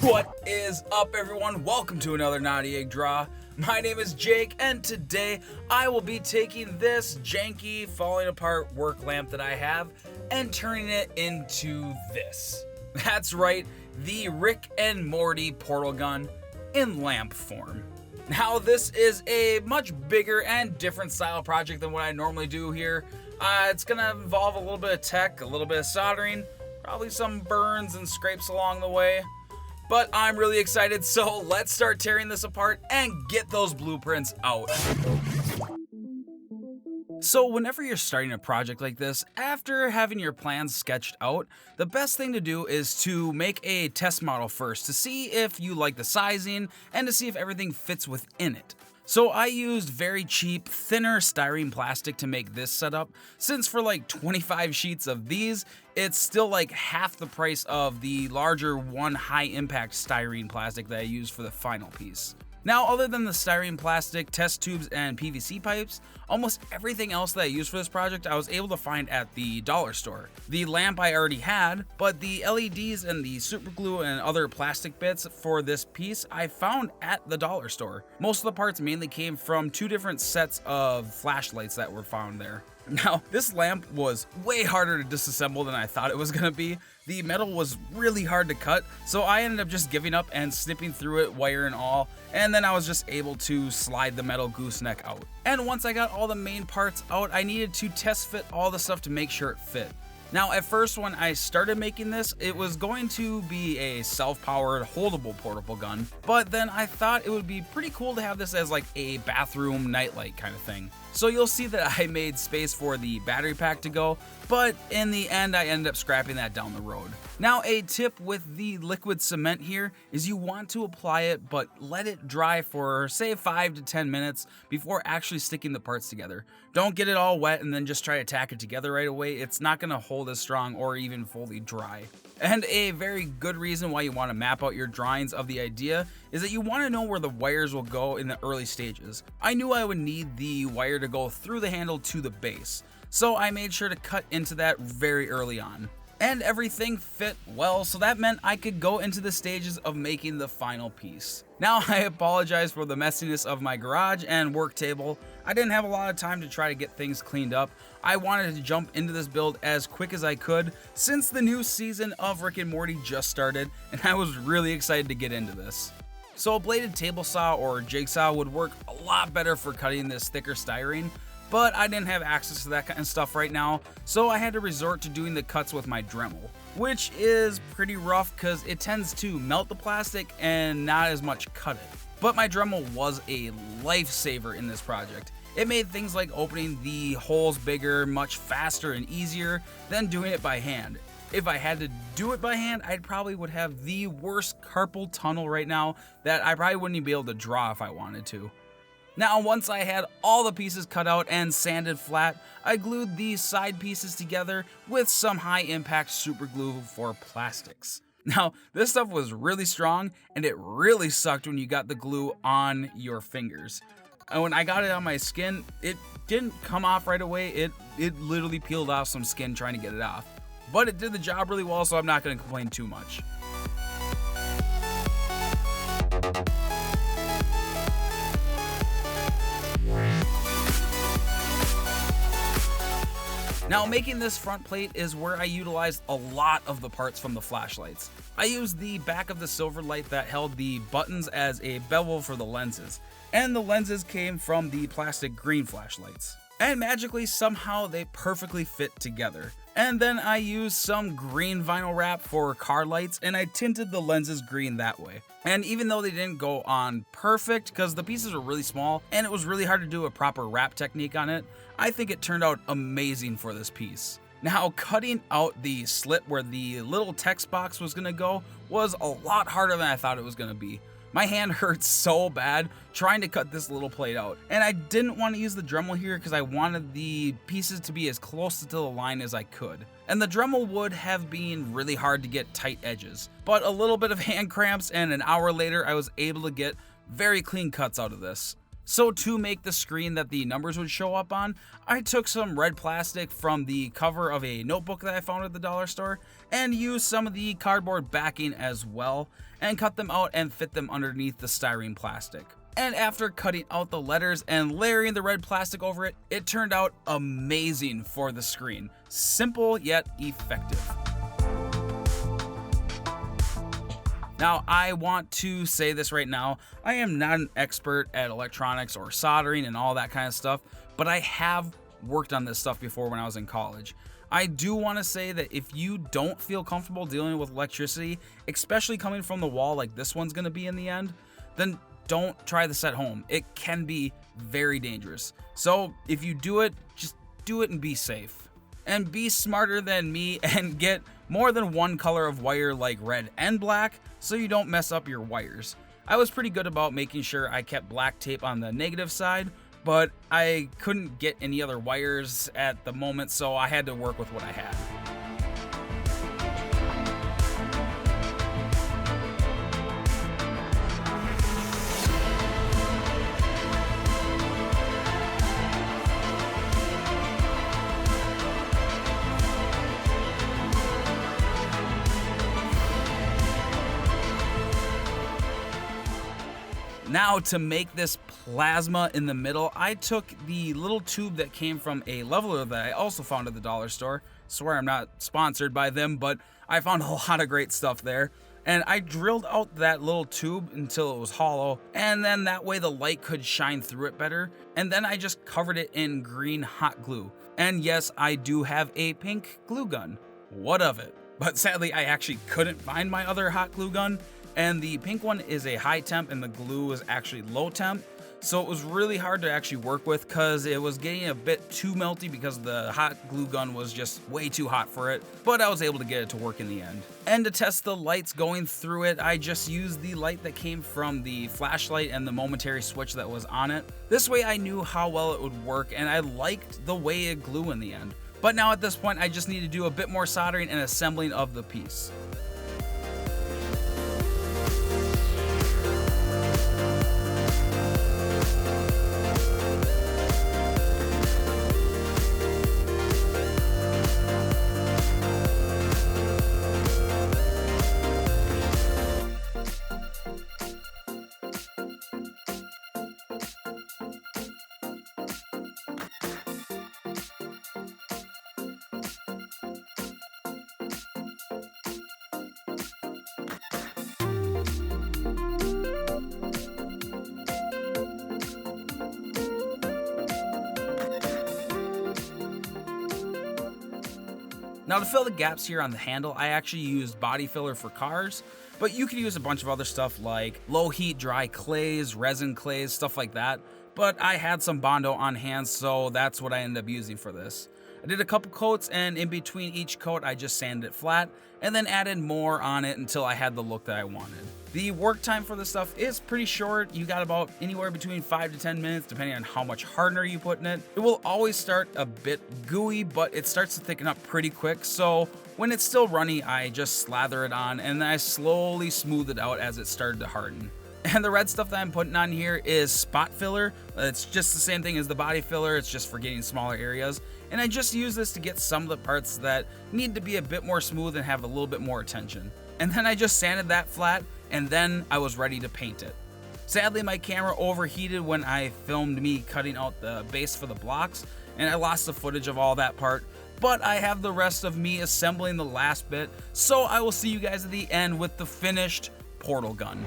What is up, everyone? Welcome to another Naughty Egg Draw. My name is Jake, and today I will be taking this janky, falling apart work lamp that I have and turning it into this. That's right, the Rick and Morty Portal gun in lamp form. Now, this is a much bigger and different style project than what I normally do here. It's gonna involve a little bit of tech, a little bit of soldering, probably some burns and scrapes along the way. But I'm really excited, so let's start tearing this apart and get those blueprints out. So whenever you're starting a project like this, after having your plans sketched out, the best thing to do is to make a test model first to see if you like the sizing and to see if everything fits within it. So I used very cheap, thinner styrene plastic to make this setup, since for like 25 sheets of these, it's still like half the price of the larger one high impact styrene plastic that I used for the final piece. Now, other than the styrene plastic, test tubes, and PVC pipes, almost everything else that I used for this project I was able to find at the dollar store. The lamp I already had, but the LEDs and the super glue and other plastic bits for this piece I found at the dollar store. Most of the parts mainly came from two different sets of flashlights that were found there. Now, this lamp was way harder to disassemble than I thought it was gonna be. The metal was really hard to cut, so I ended up just giving up and snipping through it, wire and all, and then I was just able to slide the metal gooseneck out. And once I got all the main parts out, I needed to test fit all the stuff to make sure it fit. Now, at first when I started making this, it was going to be a self-powered, holdable portable gun, but then I thought it would be pretty cool to have this as like a bathroom nightlight kind of thing. So you'll see that I made space for the battery pack to go, but in the end I ended up scrapping that down the road. Now, a tip with the liquid cement here is you want to apply it, but let it dry for say 5 to 10 minutes before actually sticking the parts together. Don't get it all wet and then just try to tack it together right away. It's not going to hold as strong or even fully dry. And a very good reason why you want to map out your drawings of the idea is that you want to know where the wires will go in the early stages. I knew I would need the wire to go through the handle to the base, so I made sure to cut into that very early on. And everything fit well, so that meant I could go into the stages of making the final piece. Now, I apologize for the messiness of my garage and work table. I didn't have a lot of time to try to get things cleaned up. I wanted to jump into this build as quick as I could since the new season of Rick and Morty just started, and I was really excited to get into this. So a bladed table saw or jigsaw would work a lot better for cutting this thicker styrene, but I didn't have access to that kind of stuff right now, so I had to resort to doing the cuts with my Dremel, which is pretty rough because it tends to melt the plastic and not as much cut it. But my Dremel was a lifesaver in this project. It made things like opening the holes bigger much faster and easier than doing it by hand. If I had to do it by hand, I probably would have the worst carpal tunnel right now that I probably wouldn't even be able to draw if I wanted to. Now, once I had all the pieces cut out and sanded flat, I glued these side pieces together with some high impact super glue for plastics. Now, this stuff was really strong and it really sucked when you got the glue on your fingers. And when I got it on my skin, it didn't come off right away. It literally peeled off some skin trying to get it off. But it did the job really well, so I'm not going to complain too much. Now, making this front plate is where I utilized a lot of the parts from the flashlights. I used the back of the silver light that held the buttons as a bevel for the lenses, and the lenses came from the plastic green flashlights. And magically, somehow they perfectly fit together. And then I used some green vinyl wrap for car lights, and I tinted the lenses green that way. And even though they didn't go on perfect because the pieces were really small and it was really hard to do a proper wrap technique on it, I think it turned out amazing for this piece. Now, cutting out the slit where the little text box was gonna go was a lot harder than I thought it was gonna be. My hand hurt so bad trying to cut this little plate out, and I didn't want to use the Dremel here because I wanted the pieces to be as close to the line as I could. And the Dremel would have been really hard to get tight edges, but a little bit of hand cramps and an hour later I was able to get very clean cuts out of this. So to make the screen that the numbers would show up on, I took some red plastic from the cover of a notebook that I found at the dollar store and used some of the cardboard backing as well and cut them out and fit them underneath the styrene plastic. And after cutting out the letters and layering the red plastic over it, it turned out amazing for the screen. Simple yet effective. Now, I want to say this right now, I am not an expert at electronics or soldering and all that kind of stuff, but I have worked on this stuff before when I was in college. I do want to say that if you don't feel comfortable dealing with electricity, especially coming from the wall like this one's going to be in the end, then don't try this at home. It can be very dangerous. So if you do it, just do it and be safe. And be smarter than me and get more than one color of wire like red and black so you don't mess up your wires. I was pretty good about making sure I kept black tape on the negative side, but I couldn't get any other wires at the moment, so I had to work with what I had. Now to make this plasma in the middle, I took the little tube that came from a leveler that I also found at the dollar store. Swear I'm not sponsored by them, but I found a lot of great stuff there. And I drilled out that little tube until it was hollow, and then that way the light could shine through it better. And then I just covered it in green hot glue. And yes, I do have a pink glue gun. What of it? But sadly, I actually couldn't find my other hot glue gun. And the pink one is a high temp and the glue is actually low temp. So it was really hard to actually work with because it was getting a bit too melty because the hot glue gun was just way too hot for it. But I was able to get it to work in the end. And to test the lights going through it, I just used the light that came from the flashlight and the momentary switch that was on it. This way I knew how well it would work and I liked the way it glue in the end. But now at this point I just need to do a bit more soldering and assembling of the piece. Now to fill the gaps here on the handle, I actually used body filler for cars, but you could use a bunch of other stuff like low heat dry clays, resin clays, stuff like that. But I had some Bondo on hand, so that's what I ended up using for this. I did a couple coats, and in between each coat I just sanded it flat and then added more on it until I had the look that I wanted. The work time for this stuff is pretty short. You got about anywhere between 5 to 10 minutes depending on how much hardener you put in it. It will always start a bit gooey, but it starts to thicken up pretty quick, so when it's still runny I just slather it on and then I slowly smooth it out as it started to harden. And the red stuff that I'm putting on here is spot filler. It's just the same thing as the body filler, it's just for getting smaller areas. And I just use this to get some of the parts that need to be a bit more smooth and have a little bit more attention. And then I just sanded that flat, and then I was ready to paint it. Sadly, my camera overheated when I filmed me cutting out the base for the blocks, and I lost the footage of all that part. But I have the rest of me assembling the last bit, so I will see you guys at the end with the finished portal gun.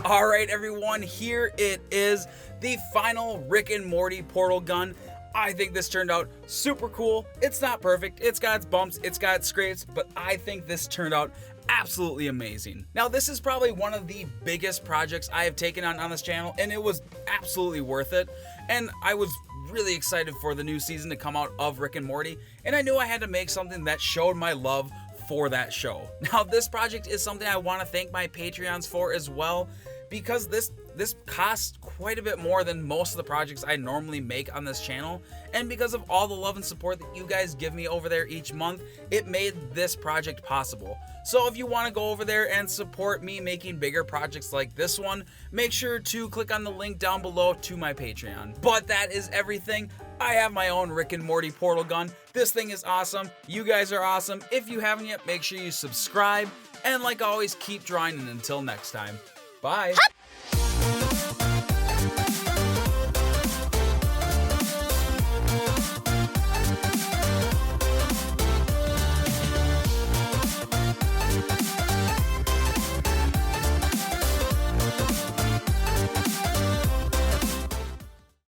All right, everyone, here it is, the final Rick and Morty Portal gun. I think this turned out super cool. It's not perfect, it's got its bumps, it's got its scrapes, but I think this turned out absolutely amazing. Now, this is probably one of the biggest projects I have taken on this channel, and it was absolutely worth it. And I was really excited for the new season to come out of Rick and Morty, and I knew I had to make something that showed my love for that show. Now, this project is something I want to thank my Patreons for as well, because this costs quite a bit more than most of the projects I normally make on this channel, and because of all the love and support that you guys give me over there each month, it made this project possible. So if you want to go over there and support me making bigger projects like this one, make sure to click on the link down below to my Patreon. But that is everything. I have my own Rick and Morty Portal gun. This thing is awesome. You guys are awesome. If you haven't yet, make sure you subscribe, and like always, keep drawing, and until next time, bye.